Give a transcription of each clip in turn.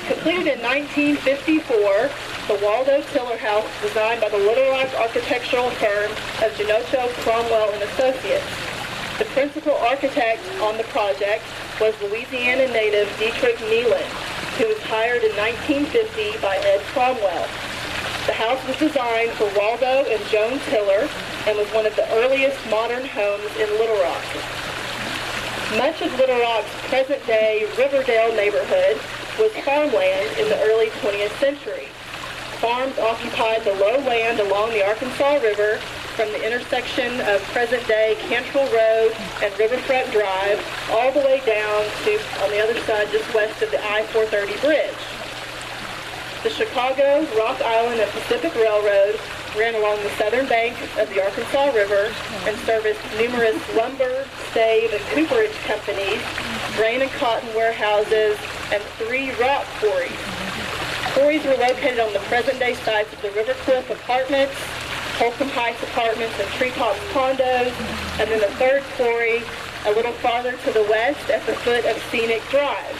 Completed in 1954, the Waldo Tiller House was designed by the Little Rock architectural firm of Ginocchio, Cromwell and Associates. The principal architect on the project was Louisiana native Dietrich Neyland, who was hired in 1950 by Ed Cromwell. The house was designed for Waldo and Joan Tiller and was one of the earliest modern homes in Little Rock. Much of Little Rock's present-day Riverdale neighborhood was farmland in the early 20th century. Farms occupied the low land along the Arkansas River from the intersection of present-day Cantrell Road and Riverfront Drive all the way down to, on the other side, just west of the I-430 bridge. The Chicago, Rock Island, and Pacific Railroad ran along the southern bank of the Arkansas River and serviced numerous lumber, stave, and cooperage companies, grain and cotton warehouses, and 3 rock quarries. Quarries were located on the present-day sites of the River Cliff Apartments, Holcomb Heights Apartments, and Treetops Condos, and then the 3rd quarry a little farther to the west at the foot of Scenic Drive.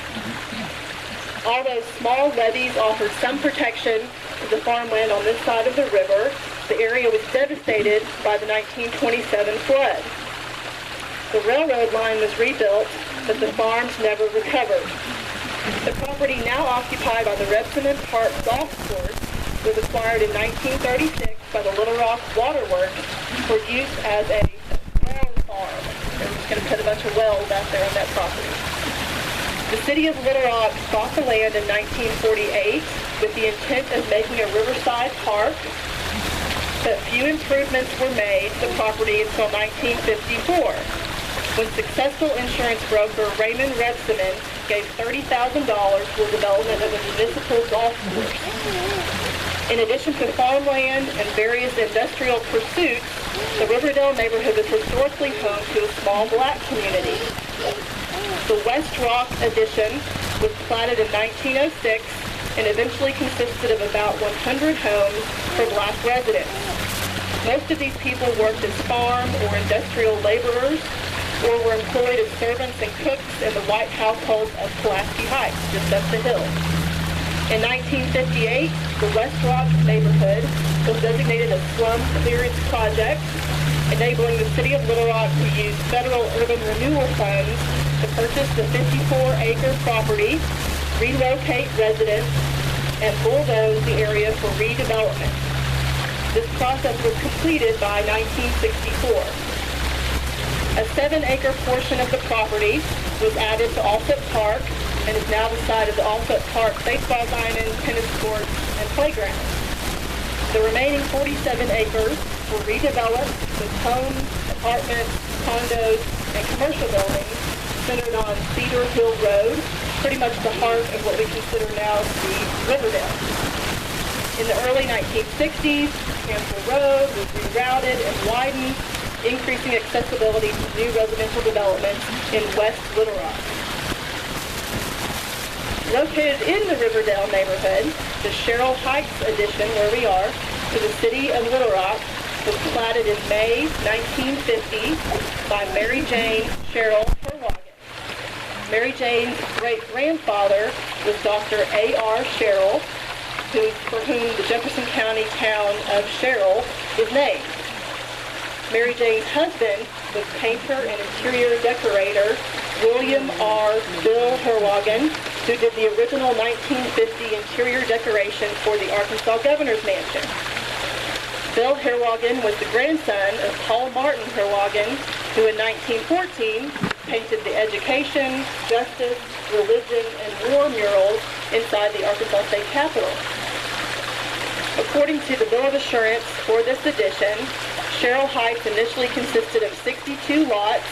Although small levees offered some protection to the farmland on this side of the river, the area was devastated by the 1927 flood. The railroad line was rebuilt, but the farms never recovered. The property now occupied by the Rebsamen Park Golf Course was acquired in 1936 by the Little Rock Waterworks for use as a well farm. They're just going to put a bunch of wells out there on that property. The city of Little Rock bought the land in 1948 with the intent of making a riverside park, but few improvements were made to the property until 1954, when successful insurance broker Raymond Rebsamen gave $30,000 for the development of a municipal golf course. In addition to farmland and various industrial pursuits, the Riverdale neighborhood was historically home to a small black community. The West Rock addition was platted in 1906 and eventually consisted of about 100 homes for black residents. Most of these people worked as farm or industrial laborers or were employed as servants and cooks in the white households of Pulaski Heights, just up the hill. In 1958, the West Rock neighborhood was designated a slum clearance project, enabling the city of Little Rock to use federal urban renewal funds to purchase the 54-acre property, relocate residents, and bulldoze the area for redevelopment. This process was completed by 1964. A 7-acre portion of the property was added to Alsip Park and is now the site of the Alsip Park baseball diamond, tennis courts, and playground. The remaining 47 acres were redeveloped with homes, apartments, condos, and commercial buildings centered on Cedar Hill Road, pretty much the heart of what we consider now to be Riverdale. In the early 1960s, Cantrell Road was rerouted and widened, increasing accessibility to new residential developments in West Little Rock. Located in the Riverdale neighborhood, the Sherrill Heights addition, where we are, to the city of Little Rock was platted in May 1950 by Mary Jane Sherrill Herwagen. Mary Jane's great-grandfather was Dr. A.R. Sherrill, for whom the Jefferson County town of Sherrill is named. Mary Jane's husband was painter and interior decorator William R. Bill Herwagen, who did the original 1950 interior decoration for the Arkansas Governor's Mansion. Bill Herwagen was the grandson of Paul Martin Herwagen, who in 1914 painted the education, justice, religion, and war murals inside the Arkansas State Capitol. According to the Bill of Assurance for this edition, Sherrill Heights initially consisted of 62 lots,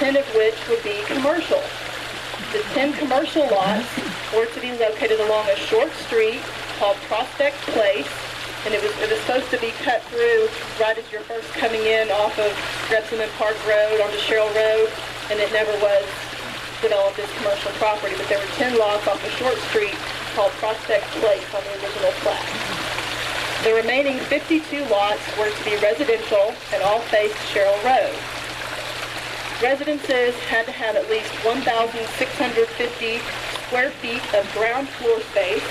10 of which would be commercial. The 10 commercial lots were to be located along a short street called Prospect Place, and it was supposed to be cut through right as you're first coming in off of Grebson Park Road onto Sherrill Road, and it never was developed as commercial property, but there were 10 lots off a short street called Prospect Place on the original plat. The remaining 52 lots were to be residential and all faced Sherrill Road. Residences had to have at least 1,650 square feet of ground floor space,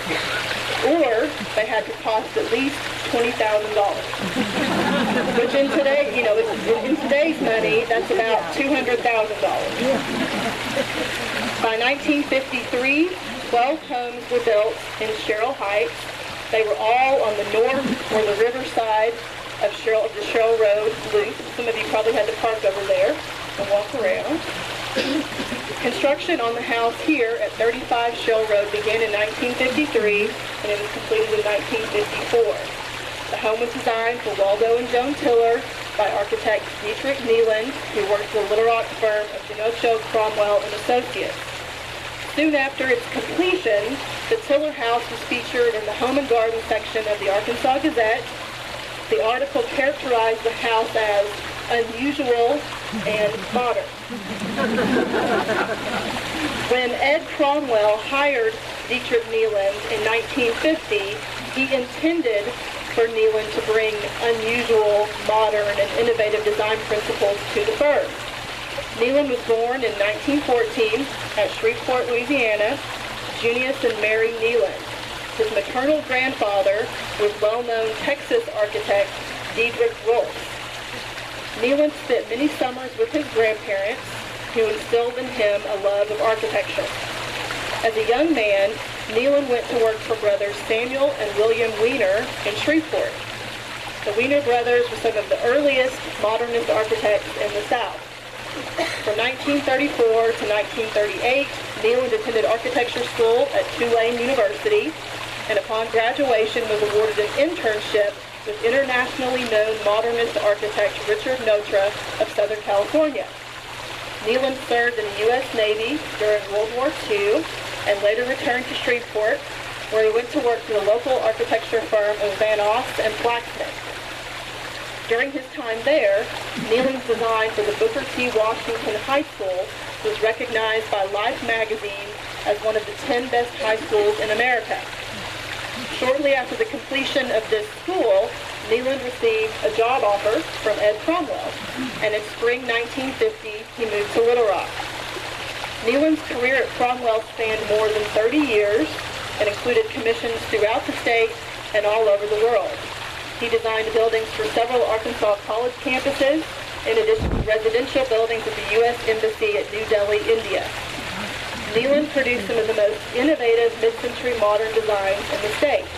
or they had to cost at least $20,000. Which in today, in today's money, that's about $200,000. By 1953, 12 homes were built in Sherrill Heights. They were all on the north or the river side of the Sherrill Road loop. Some of you probably had to park over there and walk around. Construction on the house here at 35 Sherrill Road began in 1953, and it was completed in 1954. The home was designed for Waldo and Joan Tiller by architect Dietrich Neyland, who worked for the Little Rock firm of Ginocchio, Cromwell and Associates. Soon after its completion, the Tiller House was featured in the Home and Garden section of the Arkansas Gazette. The article characterized the house as unusual and modern. When Ed Cromwell hired Dietrich Neyland in 1950, he intended for Neyland to bring unusual, modern, and innovative design principles to the firm. Neyland was born in 1914 at Shreveport, Louisiana, Junius and Mary Neyland. His maternal grandfather was well-known Texas architect Dietrich Neyland. Neyland spent many summers with his grandparents, who instilled in him a love of architecture. As a young man, Neyland went to work for brothers Samuel and William Weiner in Shreveport. The Weiner brothers were some of the earliest modernist architects in the South. From 1934 to 1938, Neyland attended architecture school at Tulane University, and upon graduation was awarded an internship with internationally known modernist architect Richard Notre of Southern California. Neyland served in the U.S. Navy during World War II and later returned to Shreveport, where he went to work for the local architecture firm of Van Oss and Blacksmith. During his time there, Neyland's design for the Booker T. Washington High School was recognized by Life magazine as one of the 10 best high schools in America. Shortly after the completion of this school, Neyland received a job offer from Ed Cromwell, and in spring 1950, he moved to Little Rock. Neyland's career at Cromwell spanned more than 30 years and included commissions throughout the state and all over the world. He designed buildings for several Arkansas college campuses, in addition to residential buildings at the U.S. Embassy at New Delhi, India. Neyland produced some of the most innovative mid-century modern designs in the state.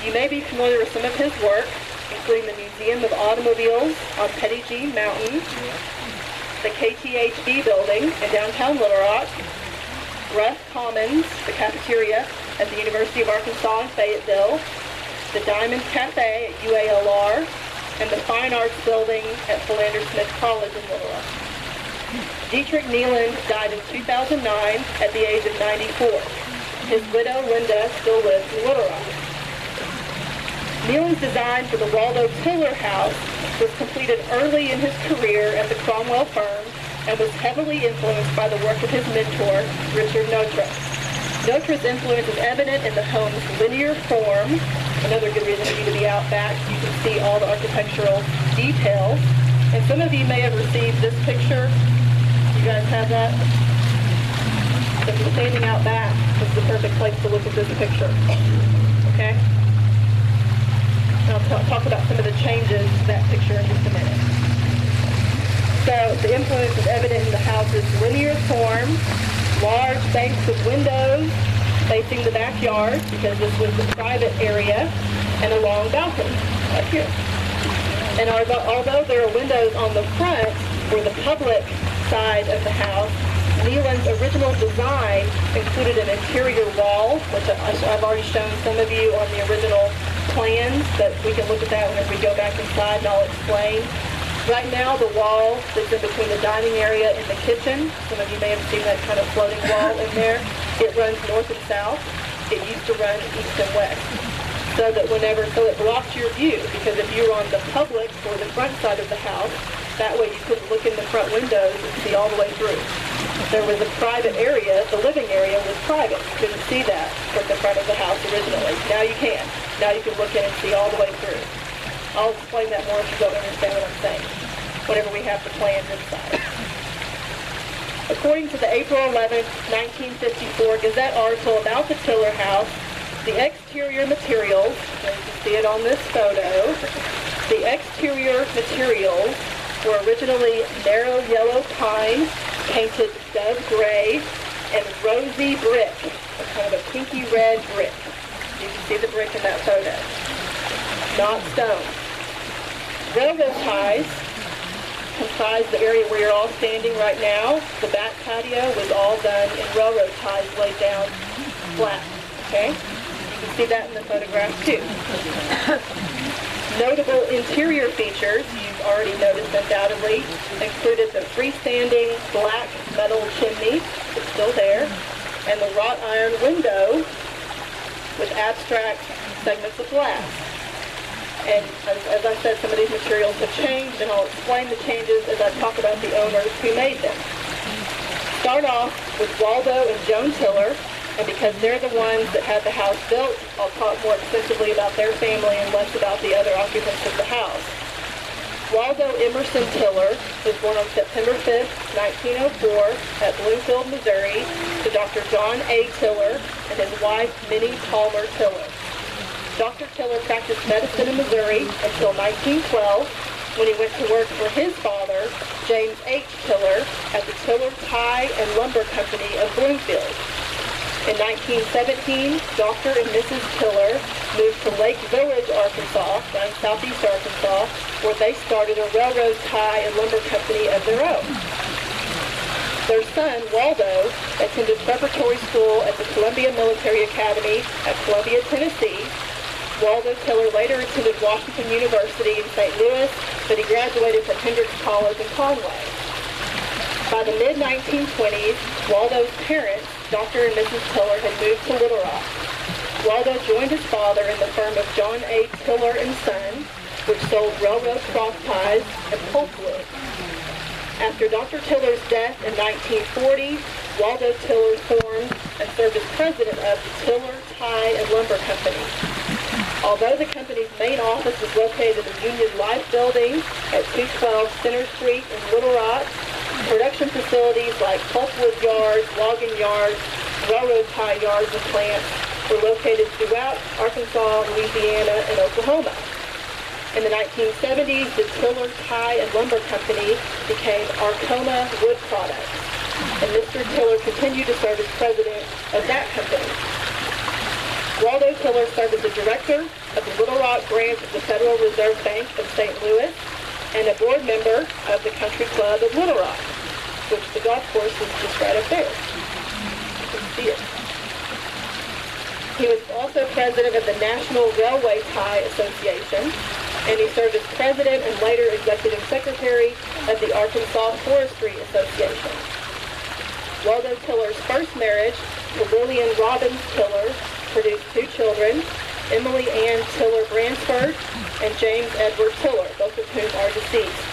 You may be familiar with some of his work, including the Museum of Automobiles on Petty Jean Mountain, the KTHD building in downtown Little Rock, Ruff Commons, the cafeteria at the University of Arkansas in Fayetteville, the Diamond Cafe at UALR, and the Fine Arts Building at Philander Smith College in Little Rock. Dietrich Neyland died in 2009 at the age of 94. His widow, Linda, still lives in Little Rock. Neyland's design for the Waldo Tiller House was completed early in his career at the Cromwell firm and was heavily influenced by the work of his mentor, Richard Notre. Notre's influence is evident in the home's linear form, another good reason for you to be out back. You can see all the architectural details. And some of you may have received this picture. You guys have that? If you're standing out back, this is the perfect place to look at this picture. Okay? And I'll talk about some of the changes to that picture in just a minute. So the influence is evident in the house's linear form, large banks of windows, facing the backyard, because this was the private area, and a long balcony right here. And although there are windows on the front for the public side of the house, Neyland's original design included an interior wall, which I've already shown some of you on the original plans, but we can look at that whenever we go back inside and I'll explain. Right now, the wall that's in between the dining area and the kitchen, some of you may have seen that kind of floating wall in there, it runs north and south. It used to run east and west. So it blocks your view, because if you were on the public or the front side of the house, that way you couldn't look in the front windows and see all the way through. There was a private area, the living area was private. You couldn't see that from the front of the house originally. Now you can. Now you can look in and see all the way through. I'll explain that more if you don't understand what I'm saying, whenever we have the plans inside. According to the April 11, 1954 Gazette article about the Tiller House, the exterior materials, and you can see it on this photo, the exterior materials were originally narrow yellow pine, painted dove gray, and rosy brick, kind of a pinky red brick. You can see the brick in that photo. Not stone. Railroad ties comprise the area where you're all standing right now. The back patio was all done in railroad ties laid down flat. Okay? You can see that in the photograph too. Notable interior features you've already noticed undoubtedly included the freestanding black metal chimney, it's still there, and the wrought iron window with abstract segments of glass. And as I said, some of these materials have changed, and I'll explain the changes as I talk about the owners who made them. Start off with Waldo and Joan Tiller, and because they're the ones that had the house built, I'll talk more extensively about their family and less about the other occupants of the house. Waldo Emerson Tiller was born on September 5th, 1904 at Bloomfield, Missouri, to Dr. John A. Tiller and his wife, Minnie Palmer Tiller. Dr. Tiller practiced medicine in Missouri until 1912, when he went to work for his father, James H. Tiller, at the Tiller Tie and Lumber Company of Bloomfield. In 1917, Dr. and Mrs. Tiller moved to Lake Village, Arkansas, down southeast Arkansas, where they started a railroad tie and lumber company of their own. Their son, Waldo, attended preparatory school at the Columbia Military Academy at Columbia, Tennessee. Waldo Tiller later attended Washington University in St. Louis, but he graduated from Hendrix College in Conway. By the mid-1920s, Waldo's parents, Dr. and Mrs. Tiller, had moved to Little Rock. Waldo joined his father in the firm of John A. Tiller and Son, which sold railroad cross ties and pulpwood. After Dr. Tiller's death in 1940, Waldo Tiller formed and served as president of the Tiller Tie and Lumber Company. Although the company's main office was located in the Union Life building at 212 Center Street in Little Rock, production facilities like pulpwood yards, logging yards, railroad tie yards and plants were located throughout Arkansas, Louisiana, and Oklahoma. In the 1970s, the Tiller Tie and Lumber Company became Arkoma Wood Products, and Mr. Tiller continued to serve as president of that company. Waldo Tiller served as the director of the Little Rock branch of the Federal Reserve Bank of St. Louis and a board member of the Country Club of Little Rock, which the golf course is just right up there. You can see it. He was also president of the National Railway Tie Association, and he served as president and later executive secretary of the Arkansas Forestry Association. Waldo Tiller's first marriage to Lillian Robbins Tiller produced two children, Emily Ann Tiller Bransford and James Edward Tiller, both of whom are deceased.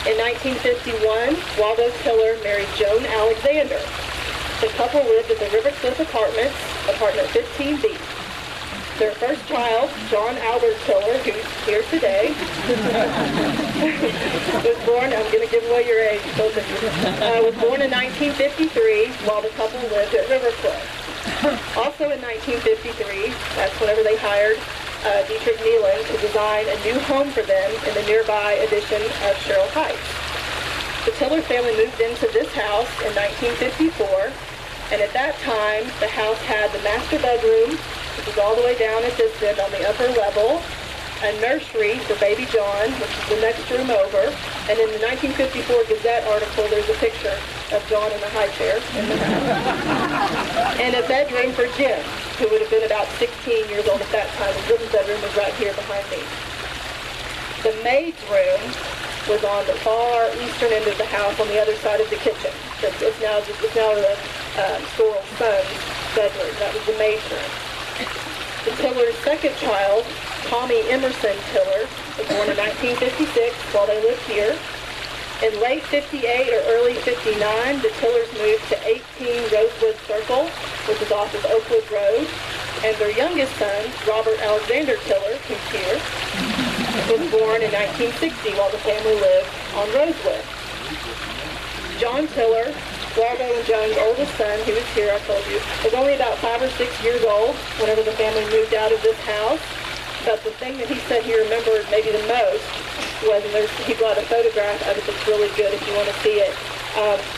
In 1951, Waldo Tiller married Joan Alexander. The couple lived at the River Cliff Apartments, apartment 15B. Their first child, John Albert Tiller, who's here today, was born, I'm going to give away your age, both of you, was born in 1953 while the couple lived at River Cliff. Also in 1953, that's whenever they hired Dietrich Neyland to design a new home for them in the nearby addition of Sherrill Heights. The Tiller family moved into this house in 1954, And at that time, the house had the master bedroom, which is all the way down at this end on the upper level, a nursery for baby John, which is the next room over, and in the 1954 Gazette article, there's a picture of John in a high chair in the house. And a bedroom for Jim, who would have been about 16 years old at that time. His little bedroom was right here behind me. The maid's room was on the far eastern end of the house on the other side of the kitchen. It's now the Sorrel son's bedroom. That was the maid's room. The Tiller's second child, Tommy Emerson Tiller, was born in 1956 while they lived here. In late 58 or early 59, the Tillers moved to 18 Rosewood Circle, which is off of Oakwood Road, and their youngest son, Robert Alexander Tiller, who's here, was born in 1960 while the family lived on Rosewood. John Tiller, Waldo and Joan's oldest son, who was here, I told you, was only about 5 or 6 years old whenever the family moved out of this house. But the thing that he said he remembered maybe the most was, and he brought a photograph of it that's really good if you want to see it,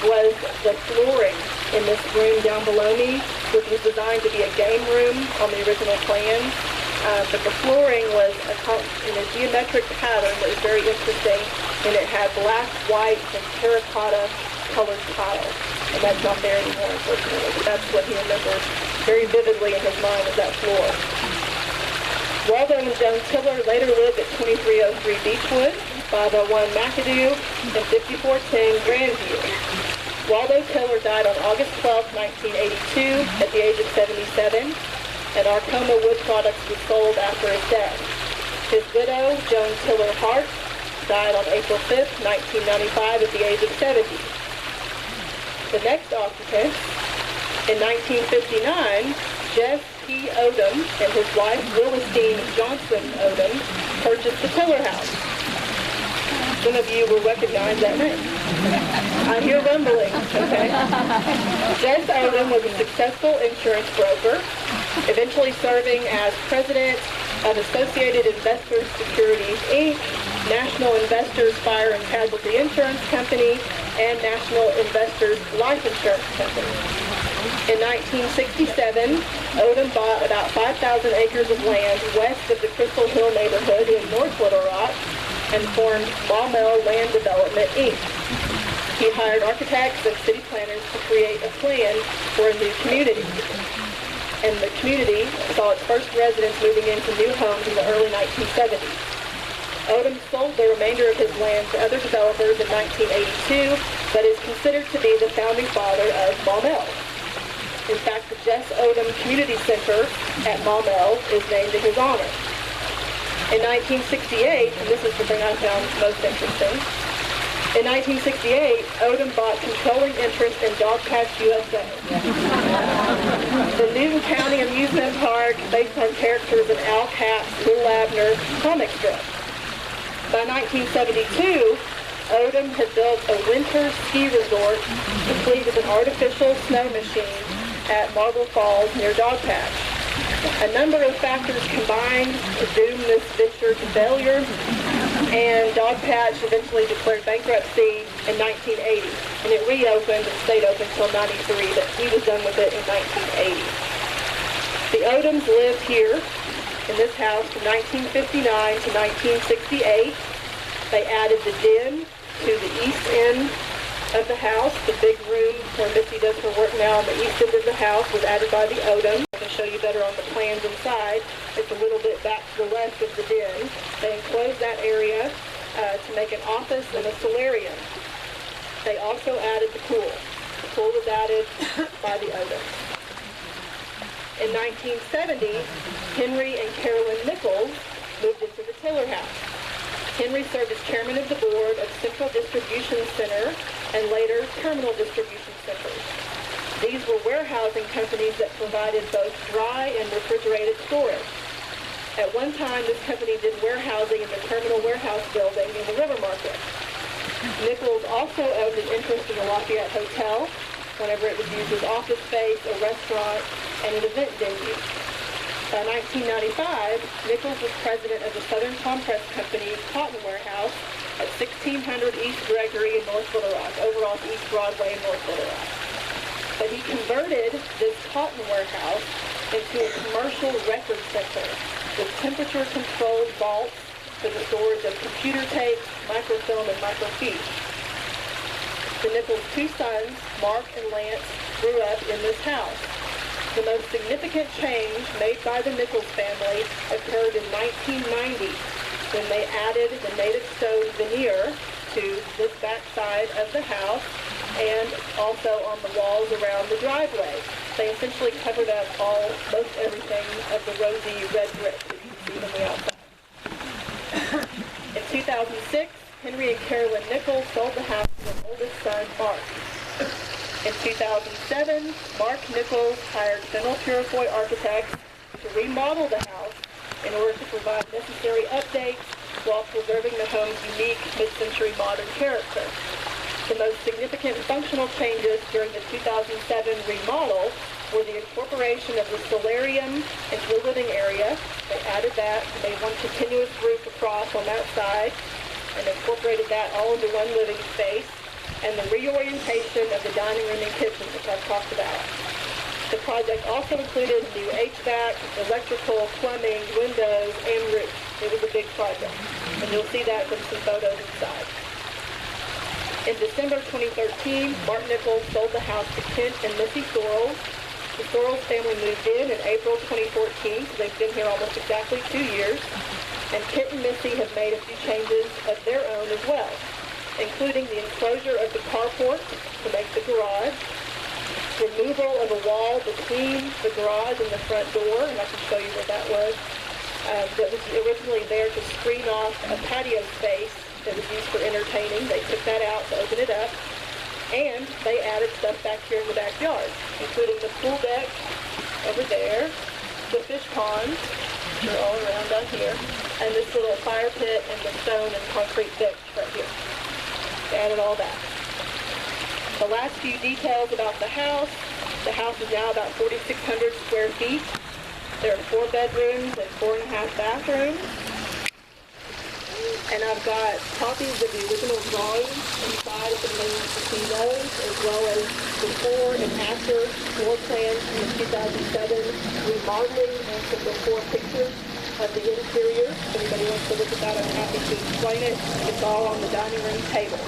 was the flooring in this room down below me, which was designed to be a game room on the original plans. But the flooring was in a geometric pattern that was very interesting, and it had black, white, and terracotta colored tiles. And that's not there anymore, unfortunately. But that's what he remembers very vividly in his mind, is that floor. Waldo and Joan Tiller later lived at 2303 Beechwood, 501 McAdoo, and 5410 Grandview. Waldo Tiller died on August 12, 1982, at the age of 77, and Arcoma Wood Products was sold after his death. His widow, Joan Tiller Hart, died on April 5, 1995, at the age of 70. The next occupant, in 1959, Jeff P. Odom and his wife, Willistine Johnson Odom, purchased the Tiller House. Some of you will recognize that name. I hear rumbling, okay? Jess Odom was a successful insurance broker, eventually serving as president of Associated Investors Securities, Inc., National Investors Fire and Casualty Insurance Company, and National Investors Life Insurance Company. In 1967, Odom bought about 5,000 acres of land west of the Crystal Hill neighborhood in North Little Rock and formed Maumelle Land Development, Inc. He hired architects and city planners to create a plan for a new community. And the community saw its first residents moving into new homes in the early 1970s. Odom sold the remainder of his land to other developers in 1982, but is considered to be the founding father of Maumelle. In fact, the Jess Odom Community Center at Maumelle is named in his honor. In 1968, and this is the thing I found most interesting, in 1968, Odom bought controlling interest in Dog Patch USA, the Newton County amusement park based on characters in Al Capp's Little Abner comic strip. By 1972, Odom had built a winter ski resort complete with an artificial snow machine at Marble Falls near Dogpatch. A number of factors combined to doom this venture to failure, and Dogpatch eventually declared bankruptcy in 1980, and it reopened and stayed open until 93, but he was done with it in 1980. The Odoms lived here in this house from 1959 to 1968. They added the den to the east end of the house. The big room where Missy does her work now on the east end of the house was added by the Odom. I can show you better on the plans inside. It's a little bit back to the left of the den. They enclosed that area to make an office and a solarium. They also added the pool. The pool was added by the Odom. In 1970, Henry and Carolyn Nichols moved into the Tiller House. Henry served as chairman of the board of Central Distribution Center and later Terminal Distribution Centers. These were warehousing companies that provided both dry and refrigerated storage. At one time, this company did warehousing in the Terminal Warehouse building in the River Market. Nichols also owned an interest in the Lafayette Hotel whenever it was used as office space, a restaurant, and an event venue. By 1995, Nichols was president of the Southern Compress Company's cotton warehouse at 1600 East Gregory in North Little Rock, over off East Broadway in North Little Rock. But he converted this cotton warehouse into a commercial record center with temperature-controlled vaults for the storage of computer tapes, microfilm, and microfiche. The Nichols' two sons, Mark and Lance, grew up in this house. The most significant change made by the Nichols family occurred in 1990 when they added the native stone veneer to this back side of the house and also on the walls around the driveway. They essentially covered up most everything of the rosy red brick that you can see from the outside. In 2006, Henry and Carolyn Nichols sold the house to their oldest son, Mark. In 2007, Mark Nichols hired Fennel Purifoy Architects to remodel the house in order to provide necessary updates while preserving the home's unique mid-century modern character. The most significant functional changes during the 2007 remodel were the incorporation of the solarium into the living area. They added that, made one continuous roof across on that side, and incorporated that all into one living space, and the reorientation of the dining room and kitchen, which I've talked about. The project also included new HVAC, electrical, plumbing, windows, and roof. It was a big project, and you'll see that from some photos inside. In December 2013, Mark Nichols sold the house to Kent and Missy Sorrells. The Sorrells family moved in April 2014, so they've been here almost exactly 2 years. And Kent and Missy have made a few changes of their own as well, including the enclosure of the carport to make the garage, removal of a wall between the garage and the front door, and I can show you where that was. That was originally there to screen off a patio space that was used for entertaining. They took that out to open it up, and they added stuff back here in the backyard, including the pool deck over there, the fish ponds, which are all around down here, and this little fire pit and the stone and concrete bench right here. They added all that. The last few details about the house is now about 4,600 square feet. There are 4 bedrooms and 4.5 bathrooms. And I've got copies of the original drawings inside if anyone wants to see those, as well as before and after floor plans from the 2007 remodeling and some before pictures of the interior. If anybody wants to look at that, I'm happy to explain it. It's all on the dining room table.